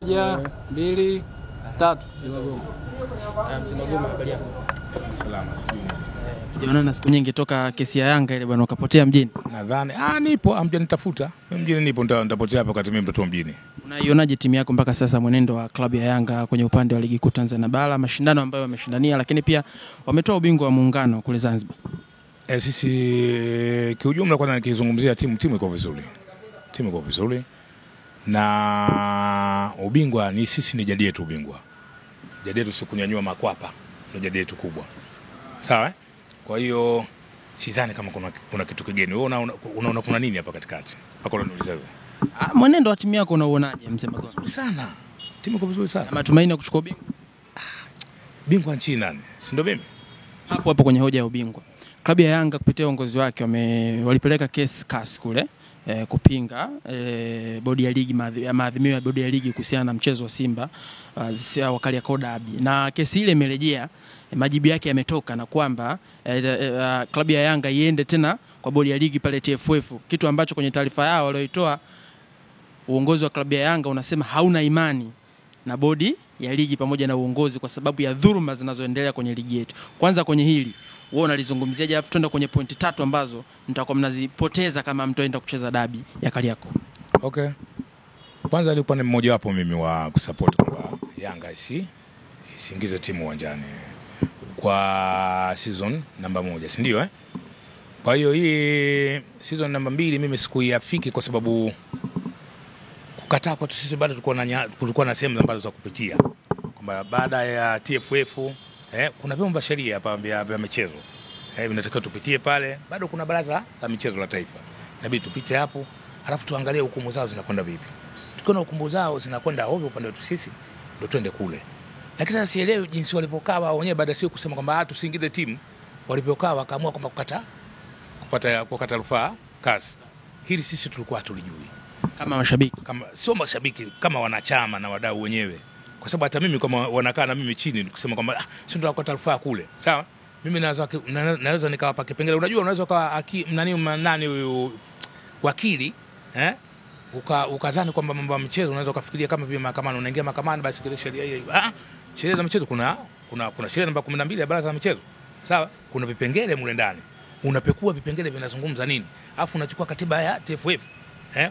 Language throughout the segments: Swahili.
1, 2, 3. Mzima Goma habari yako? Salama sijui. Tunaona siku nyingi toka kesi ya Yanga ile bwana ukapotea mjini. Nadhani nipo hamjanitafuta. Mimi mjini nipo nitapotea hapa wakati mimi mtoto mjini. Unaionaje timu yako mpaka sasa, mwenendo wa klabu ya Yanga kwenye upande wa ligi kuu Tanzania bara, mashindano ambayo wameshindania, lakini pia wametoa ubingwa wa muungano kule Zanzibar? Sisi kiujumla kwanza nikizungumzia timu iko vizuri. Timu iko vizuri. Na ubingwa ni sisi ni jadi yetu ubingwa. Jadi yetu si kunyanyua makwapa. Ndio jadi yetu kubwa. Sawa? Kwa hiyo sidhani kama kuna kitu kigeni. Wewe unaona kuna nini hapa katikati? Mpaka unaniuliza hivyo. Mwenendo wa timu yako unauonaje Mzima Goma? Sana. Timu iko vizuri sana. Na matumaini ya kuchukua ubingwa? Bingwa nchi nani? Si ndio mimi? Hapo kwenye hoja ya ubingwa. Klabu ya Yanga kupitia uongozi wake walipeleka kesi CAS kule kupinga bodi ya ligi, maadhimio ya bodi ya ligi kuhusiana na mchezo wa Simba wakali ya Kodabi, na kesi ile imerejea, majibu yake yametoka na kwamba klabu ya Yanga iende tena kwa bodi ya ligi pale TFF, kitu ambacho kwenye taarifa yao walioitoa uongozi wa klabu ya Yanga unasema hauna imani na bodi ya ligi pamoja na uongozi kwa sababu ya dhuluma zinazoendelea kwenye ligi yetu. Kwanza kwenye hili wewe unalizungumziaje? Alafu twenda kwenye pointi 3 ambazo mtakuwa mnazipoteza kama mtoenda kucheza dabi ya Kariakoo. Okay. Kwanza alikuwa ni mmoja wapo mimi wa kusupport kwamba Yanga isiingize timu uwanjani kwa season namba 1, si ndio Kwa hiyo hii season namba 2 mimi sikuiafiki kwa sababu kukataa kwa sisi bado tulikuwa na sehemu ambazo za kupitia. Kwamba baada ya TFF kuna vyombo vya sheria hapa vya michezo. Vinatakiwa tupitie pale. Bado kuna baraza la michezo la taifa. Inabidi tupite hapo, alafu tuangalie hukumu zao zinakwenda vipi. Tukiona hukumu zao zinakwenda ovyo upande wetu sisi, ndio twende kule. Lakini sasa sielewi jinsi walivyokaa wao wenyewe baada sio kusema kwamba tusiingize timu, walivyokaa wakaamua kwamba kukata rufaa CAS. Hili sisi tulikuwa tulijui. Kama mashabiki, sio mashabiki, kama wanachama na wadau wenyewe. Kwa sababu hata mimi kama wanakaa na mimi chini kusema kwamba sio ndio kukata rufaa kule. Sawa? Mimi naweza nikawapa kipengele. Unajua unaweza kwa nani huyu wakili ukadhani kwamba mambo ya michezo unaweza kufikiria kama vile mahakamani, unaingia mahakamani basi kile sheria hiyo. Sheria za michezo kuna sheria namba 12 ya baraza la michezo. Sawa? Kuna vipengele mule ndani. Unapekua vipengele vinazungumza nini? Alafu unachukua katiba ya TFF.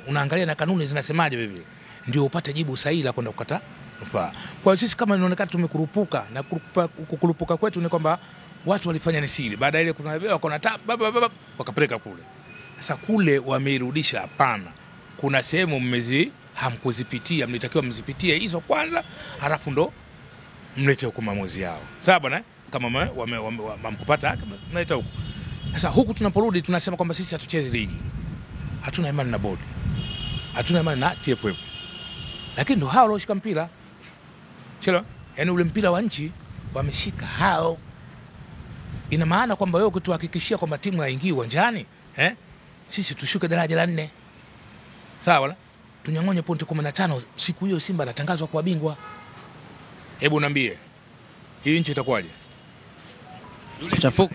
Unaangalia na kanuni zinasemaje vile. Ndio upate jibu sahihi la kwenda kukata rufaa. Kwa sisi kama inaonekana tumekurupuka, na kukurupuka kwetu ni kwamba watu walifanya ni siri. Baada ile kuna wako na wakapeleka kule. Sasa kule wameirudisha hapana. Kuna sehemu hamkuzipitia, mlitakiwa mzipitie hizo kwanza, halafu ndo mlete huko maamuzi yao. Sawa bwana? Kama wamkupata mnaita huko. Sasa huku tunaporudi tunasema kwamba sisi hatuchezi ligi. Hatuna imani na bodi. Hatuna imani na TFF. Lakini ndo hao walioshika mpira. Chelo, yani ule mpira wa nchi wameshika hao. Ina maana kwamba wewe kutuhakikishia kwamba timu haingii uwanjani, sisi tushuke daraja la 4. Sawa? Tunyang'onye pointi 15 siku hiyo Simba anatangazwa kwa bingwa. Hebu niambie. Hii nchi itakuwaje? Chafuka.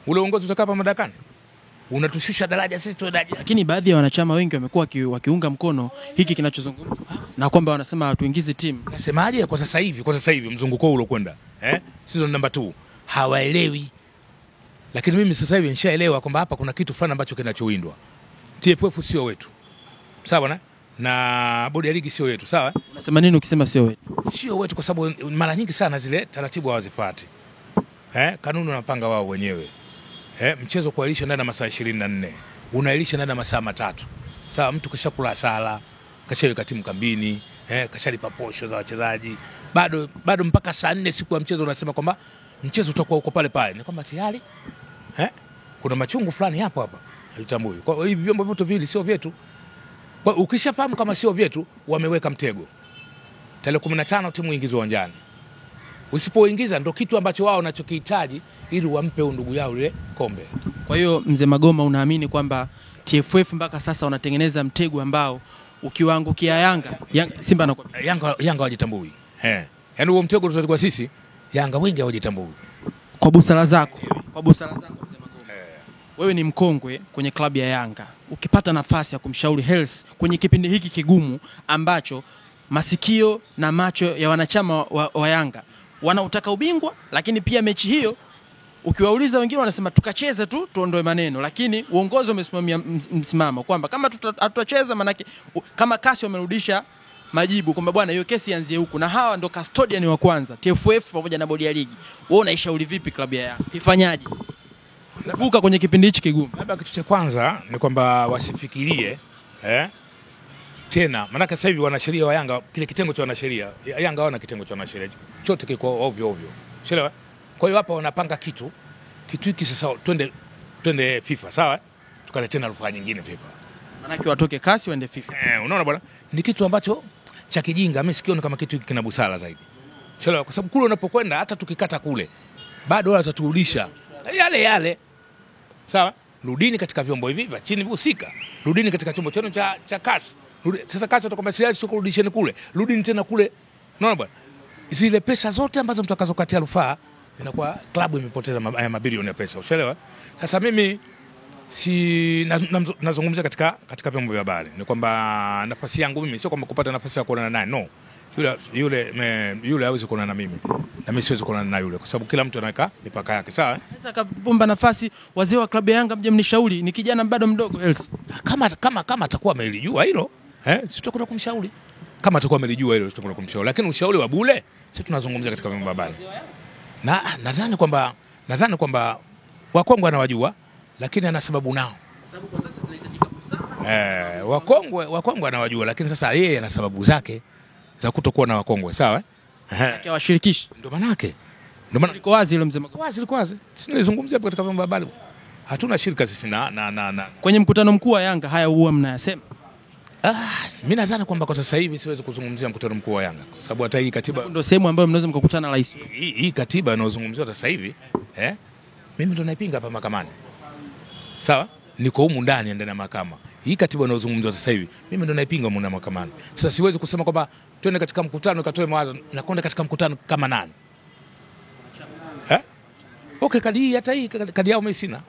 Ule uongozi utakaa hapa madarakani? Unatushusha daraja sisi tu daraja. Lakini baadhi ya wanachama wengi wamekuwa wakiunga mkono hiki kinachozungumzwa na kwamba wanasema tuingize timu. Nasemaje kwa sasa hivi mzunguko ule kwenda season namba 2 hawaelewi. Lakini mimi sasa hivi nishaelewa kwamba hapa kuna kitu fulani ambacho kinachowindwa. TFF sio wetu. Sawa na bodi ya ligi sio wetu, sawa? Unasema nini ukisema sio wetu? Sio wetu kwa sababu mara nyingi sana zile taratibu hawazifuati. Kanuni wanapanga wao wenyewe. Mchezo kuailisha ndani ya masaa 24. Unailisha ndani ya masaa 3. Sawa, mtu kashakula sala, kashaweka timu kambini, kashalipa posho za wachezaji. Bado mpaka saa 4 siku ya mchezo unasema kwamba mchezo utakuwa uko pale pale. Ni kwamba tayari kuna machungu fulani hapa. Halitambui. Kwa hiyo hivi vyombo vyote vile sio vyetu. Kwa ukishafahamu kama sio vyetu, wameweka mtego. Tarehe 15 timu ingizwe uwanjani. Usipoingiza ndo kitu ambacho wao wanachokihitaji ili wampe ndugu yao ile kombe. Kwa hiyo Mzee Magoma, unaamini kwamba TFF mpaka sasa wanatengeneza mtego ambao ukiwaangukia Yanga Simba na Yanga hawajitambui. Yaani huo mtego tutakuwa sisi, Yanga wengi hawajitambui. Kwa busara zako Mzee Magoma. Wewe ni mkongwe kwenye klabu ya Yanga. Ukipata nafasi ya kumshauri Hersi kwenye kipindi hiki kigumu ambacho masikio na macho ya wanachama wa Yanga. Wanautaka ubingwa, lakini pia mechi hiyo ukiwauliza wengine wanasema tukacheze tu tuondoe maneno, lakini uongozi umesimamia msimamo kwamba kama tutacheza, manake kama kasi wamerudisha majibu kwamba bwana hiyo kesi ianzie huku, na hawa ndo custodian wa kwanza TFF pamoja na bodi ya ligi. Wewe unaishauri vipi klabu ya Yanga ifanyaje kuvuka kwenye kipindi hichi kigumu? Labda kitu cha kwanza ni kwamba wasifikirie tena, maana sasa hivi wanasheria wa Yanga, kile kitengo cha wanasheria Yanga hawana kitengo cha wanasheria, chote kiko ovyo ovyo, unaelewa? Kwa hiyo hapa wanapanga kitu hiki sasa, twende FIFA, sawa, tukale tena rufaa nyingine FIFA, maana watoke kasi waende FIFA. Unaona bwana, ni kitu ambacho cha kijinga. Mimi sikioni kama kitu kina busara zaidi, unaelewa? Kwa sababu kule unapokwenda, hata tukikata kule bado wao wataturudisha yale, sawa. Rudini katika vyombo hivi vya chini husika, rudini katika chombo chenu cha kasi. Sasa kasi utakwambia sio kurudisheni kule, rudini tena kule. Unaona bwana, zile pesa zote ambazo mtakazokatia rufaa inakuwa klabu imepoteza mabilioni ya pesa, unaelewa? Sasa mimi nazungumzia katika vyombo vya habari, ni kwamba nafasi yangu mimi sio kwamba kupata nafasi ya kuonana naye, no. Yule hawezi kuonana na mimi, na mimi siwezi kuonana na yule, kwa sababu kila mtu anaweka mipaka yake, sawa. Sasa kabomba nafasi, wazee wa klabu ya Yanga mje mnishauri, ni kijana bado mdogo Elsi. Kama atakuwa amelijua hilo, sitakwenda kumshauri. Kama atakuwa amelijua hilo, tutakwenda kumshauri, lakini ushauri wa bure sisi tunazungumzia katika vyombo vya habari. Na nadhani kwamba wakongwe anawajua, lakini ana sababu nao, sababu kwa sasa tunahitajika busara. Wakongwe anawajua, lakini sasa yeye ana sababu zake za kutokuwa na wakongwe, sawa. Yake washirikishi, ndio maana liko wazi ile mzee. Liko wazi. Sisi nilizungumzia katika vyombo vya habari. Hatuna shirika sisi na kwenye mkutano mkuu wa Yanga haya huwa mnayasema. Mimi nadhani kwamba kwa sasa hivi siwezi kuzungumzia mkutano mkuu wa Yanga, kwa sababu hata hii katiba ndio sehemu ambayo mnaweza mkakutana na rais. Hii katiba inayozungumziwa sasa hivi, mimi ndo naipinga hapa mahakamani, sawa. Niko humu ndani ya mahakama. Hii katiba inayozungumziwa sasa hivi mimi ndo naipinga humu ndani mahakamani. Sasa siwezi kusema kwamba twende katika mkutano katoe mawazo na kwenda katika mkutano kama nani. Okay, kadi yao mimi sina.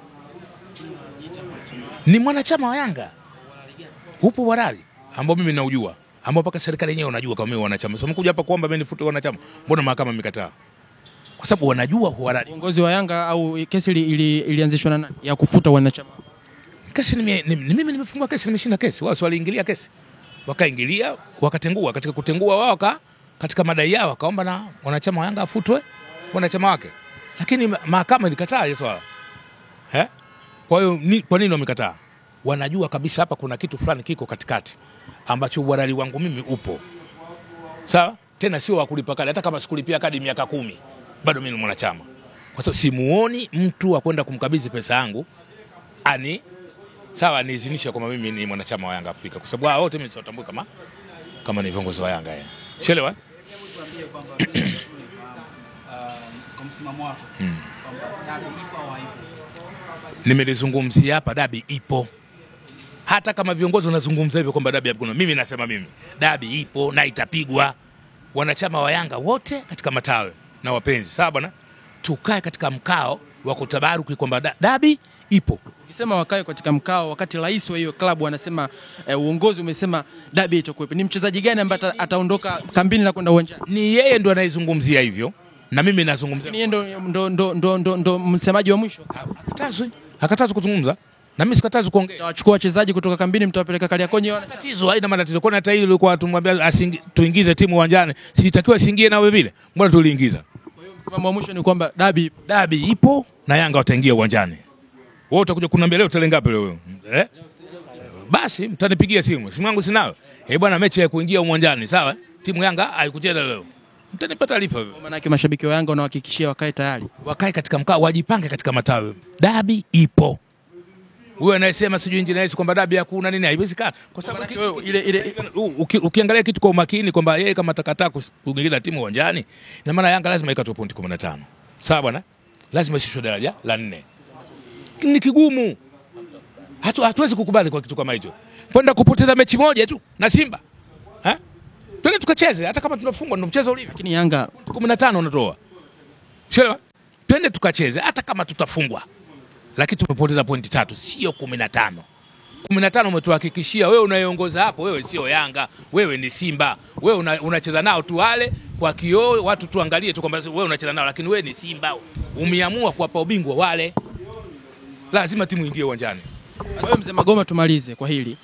Ni mwanachama wa Yanga. Upo warali ambao mimi naujua, ambao mpaka serikali yenyewe unajua kama mimi wanachama. Sasa mkuja hapa kuomba mimi nifute wanachama. Mbona mahakama imekataa? Kwa sababu wanajua warali. Uongozi wa Yanga au kesi ilianzishwa na nani ya kufuta wanachama? Kesi mimi nimefungua kesi, nimeshinda kesi. Wao waliingilia kesi. Wakaingilia, wakatengua. Katika kutengua wao katika madai yao wakaomba na wanachama wa Yanga afutwe wanachama wake. Lakini mahakama ilikataa hiyo swala. Kwa hiyo kwa nini wamekataa? Wanajua kabisa hapa kuna kitu fulani kiko katikati ambacho uhalali wangu mimi upo. Sawa? Tena sio wa kulipa kadi, hata kama sikulipia kadi miaka 10 bado mimi ni mwanachama. Kwa sababu simuoni mtu wa kwenda kumkabidhi pesa yangu sawa niizinisha kama mimi ni mwanachama wa Yanga Afrika, kwa sababu hao wote mimi siwatambui kama ni viongozi wa Yanga. Unaelewa? Tuambie kwamba kwa msimamo wako kwamba dabi ipo au haipo. Nimelizungumzia hapa, dabi ipo. Hata kama viongozi wanazungumza hivyo kwamba dabi hakuna, mimi nasema dabi ipo na itapigwa. Wanachama wa Yanga wote katika matawi na wapenzi, sawa bwana, tukae katika mkao wa kutabaruki kwamba dabi ipo. Ukisema wakae katika mkao wakati rais wa hiyo klabu anasema uongozi umesema dabi itakuwepo, ni mchezaji gani ambaye ataondoka kambini na kwenda uwanjani? Ni yeye ndo anayezungumzia hivyo na mimi nazungumzia. Ni yeye ndo msemaji wa mwisho. Hakatazwi kuzungumza na mimi sikatazwi kuongea. Tutawachukua wachezaji kutoka kambini mtawapeleka Kariakoni. Tatizo haina matatizo. Kwa hata hili ilikuwa tumwambia tuingize timu uwanjani, sitakiwa isingie nawe vile. Mbona tuliingiza? Kwa hiyo msimamo wa mwisho ni kwamba dabi ipo na Yanga wataingia uwanjani. Wewe utakuja kuniambia leo tarehe ngapi leo? Basi mtanipigia simu. Simu yangu sinayo. Bwana, mechi ya kuingia uwanjani, sawa? Timu Yanga haikucheza leo. Mtanipa taarifa hivyo. Kwa maana yake mashabiki wa Yanga wanahakikishia wakae tayari. Wakae katika mkao, wajipange katika matawi. Dabi ipo. Wewe anayesema sijui injini rais kwamba dabi hakuna nini, haiwezekani. Kwa sababu ukiangalia kitu kwa umakini kwamba yeye kama atakataa kuingiza timu uwanjani, na maana Yanga lazima ikatoe pointi 15. Sawa bwana? Lazima ishushwe daraja la 4. Ni kigumu. Hatuwezi kukubali kwa kitu kama hicho. Kwenda kupoteza mechi moja tu na Simba. Twende tukacheze, hata kama tunafungwa ndio mchezo ulivyo. Lakini Yanga 15 unatoa. Unaelewa? Twende tukacheze hata kama tutafungwa. Lakini tumepoteza pointi 3, sio 15. 15 umetuhakikishia wewe unayeongoza hapo, wewe sio Yanga, wewe ni Simba. Wewe unacheza nao tu wale kwa kioo, watu tuangalie tu kwamba wewe unacheza nao, lakini wewe ni Simba. Umeamua kuwapa ubingwa wale. Lazima timu ingie uwanjani. Wewe mzee Magoma, tumalize kwa hili.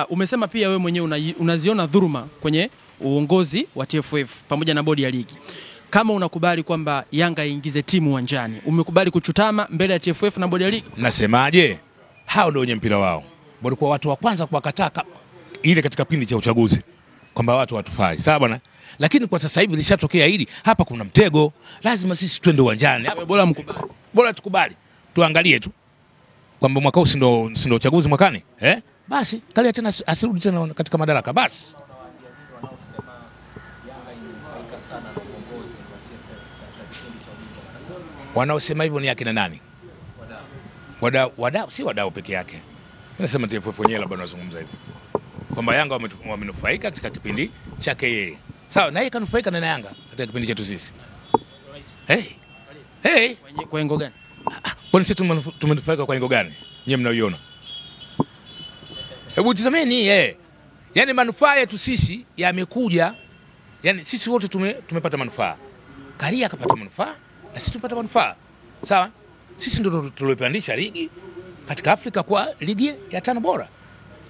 Umesema pia wewe mwenyewe unaziona dhuluma kwenye uongozi wa TFF pamoja na bodi ya ligi. Kama unakubali kwamba Yanga iingize timu uwanjani, umekubali kuchutama mbele ya TFF na bodi ya ligi? Nasemaje? Hao ndio wenye mpira wao. Walikuwa watu wa kwanza kuwakataa ile katika kipindi cha uchaguzi kwamba watu watufai. Sawa bwana? Lakini kwa sasa hivi lishatokea hili, hapa kuna mtego. Lazima sisi twende uwanjani. Bora mkubali. Bora tukubali. Tuangalie tu kwamba mwaka huu ndio uchaguzi mwakani. Basi kalia tena asirudi tena katika madaraka basi. Wanaosema hivyo ni akina nani? Wadau si wadau peke yake. Nasema TFF wenyewe labda wanazungumza hivyo. Kwamba Yanga wamenufaika katika kipindi chake yeye. Sawa, na yeye kanufaika na Yanga katika kipindi chetu sisi. Kwa lengo gani? Kwa nini sisi tumenufaika kwa lengo gani? Nyinyi mnaiona. Hebu tazameni Yaani manufaa yetu sisi yamekuja, yani sisi wote tumepata manufaa. Karia akapata manufaa na sisi tupata manufaa. Sawa? Sisi ndio tuliopandisha ligi katika Afrika kwa ligi ya 5 bora.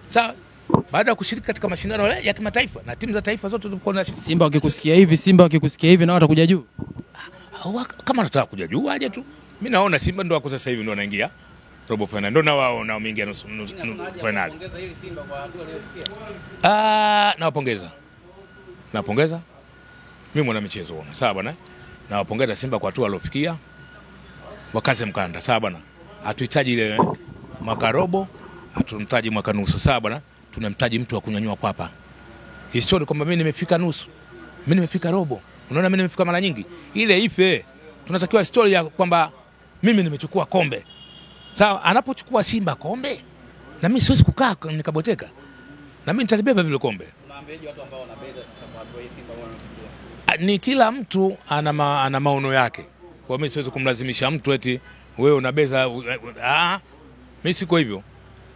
Sawa? Baada ya kushiriki katika mashindano ya kimataifa na timu za taifa zote tulikuwa na Simba wakikusikia hivi na watakuja juu. Kama wanataka kuja juu aje tu. Mimi naona Simba ndio wako sasa hivi ndio wanaingia robo final. Ndio na wao na wameingia nusu final. Nawapongeza. Mimi mwana michezo bwana. Sawa bwana? Nawapongeza Simba kwa hatua alofikia. Wakaze mkanda. Sawa bwana? Hatuhitaji ile mwaka robo, hatumtaji mwaka nusu. Sawa bwana? Tunamtaji mtu wa kunyanyua kwapa. Historia kwamba mimi nimefika nusu. Mimi nimefika robo. Unaona mimi nimefika mara nyingi. Ile ife. Tunatakiwa historia kwamba mimi nimechukua kombe. Sawa, anapochukua Simba kombe, na mimi siwezi kukaa nikaboteka. Na mimi nitalibeba vile kombe. Unaambiaje watu ambao wanabeza sasa kwa Simba wanafikia? Ni kila mtu ana maono yake. Kwa mimi siwezi kumlazimisha mtu eti wewe unabeza. Mimi siko hivyo.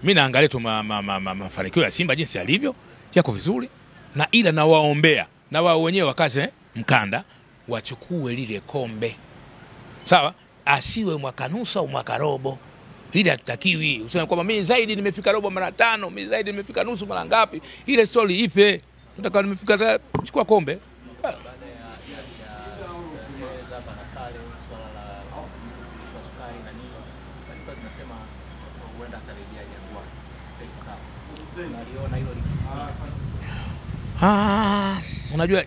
Mimi naangalia tu mafanikio ya Simba jinsi yalivyo, yako vizuri, na ila nawaombea na wao wenyewe wakaze mkanda wachukue lile kombe. Sawa? Asiwe mwaka nusu au mwaka robo. Ile hatutakiwi. Useme kwamba mimi zaidi nimefika robo mara 5, mimi zaidi nimefika nusu mara ngapi. Ile story ife. Tunataka nimefika chukua kombe. Unajua